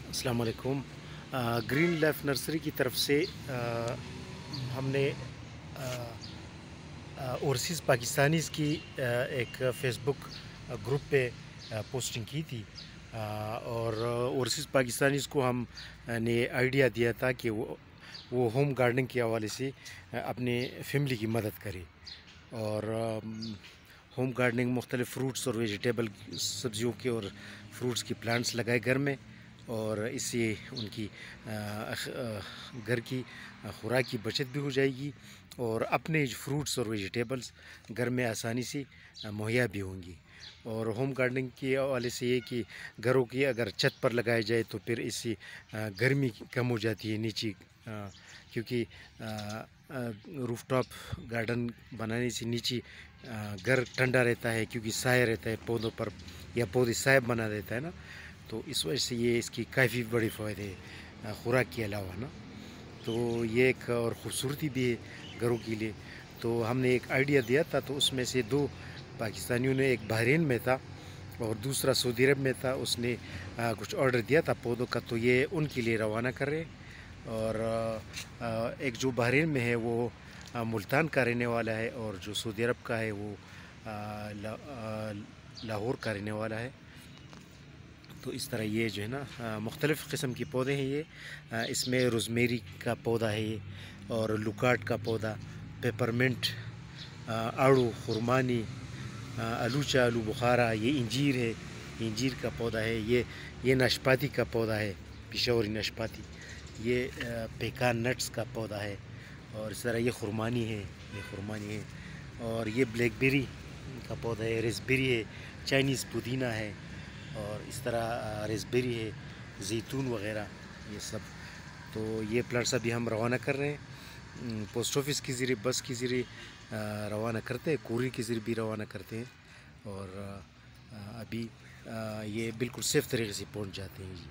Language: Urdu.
السلام علیکم۔ گرین لائف نرسری کی طرف سے ہم نے اوورسیز پاکستانیز کی ایک فیس بک گروپ پہ پوسٹنگ کی تھی، اور اوورسیز پاکستانیز کو ہم نے آئیڈیا دیا تھا کہ وہ ہوم گارڈننگ کے حوالے سے اپنے فیملی کی مدد کرے، اور ہوم گارڈننگ مختلف فروٹس اور ویجیٹیبل سبزیوں کے اور فروٹس کی پلانٹس لگائے گھر میں، اور اس سے ان کی گھر کی خوراک کی بچت بھی ہو جائے گی، اور اپنے فروٹس اور ویجیٹیبلس گھر میں آسانی سے مہیا بھی ہوں گی۔ اور ہوم گارڈننگ کے حوالے سے یہ کہ گھروں کی اگر چھت پر لگائے جائے تو پھر اس سے گرمی کم ہو جاتی ہے نیچے، کیونکہ روف ٹاپ گارڈن بنانے سے نیچے گھر ٹھنڈا رہتا ہے، کیونکہ سایہ رہتا ہے پودوں پر، یا پودے سایہ بنا دیتا ہے نا، تو اس وجہ سے یہ اس کی کافی بڑی فائدے ہے خوراک کے علاوہ نا۔ تو یہ ایک اور خوبصورتی بھی ہے گھروں کے لیے۔ تو ہم نے ایک آئیڈیا دیا تھا، تو اس میں سے دو پاکستانیوں نے، ایک بحرین میں تھا اور دوسرا سعودی عرب میں تھا، اس نے کچھ آرڈر دیا تھا پودوں کا، تو یہ ان کے لیے روانہ کر رہے ہیں۔ اور ایک جو بحرین میں ہے وہ ملتان کا رہنے والا ہے، اور جو سعودی عرب کا ہے وہ لاہور کا رہنے والا ہے۔ تو اس طرح یہ جو ہے نا مختلف قسم کے پودے ہیں یہ، اس میں روزمیری کا پودا ہے یہ، اور لوکارٹ کا پودا، پیپرمنٹ، آڑو، خرمانی، آلوچا، آلو بخارا، یہ انجیر ہے، انجیر کا پودا ہے یہ ناشپاتی کا پودا ہے، پشاوری ناشپاتی، یہ پیکان نٹس کا پودا ہے، اور اس طرح یہ خرمانی ہے، یہ خرمانی ہے، اور یہ بلیک بیری کا پودا ہے، ریسبیری ہے، چائنیز پودینہ ہے، اور اس طرح ریسبیری ہے، زیتون وغیرہ یہ سب۔ تو یہ پلانٹس ابھی ہم روانہ کر رہے ہیں، پوسٹ آفس کے ذریعے، بس کے ذریعے روانہ کرتے ہیں، کوریئر کے ذریعے بھی روانہ کرتے ہیں، اور ابھی یہ بالکل سیف طریقے سے پہنچ جاتے ہیں جی۔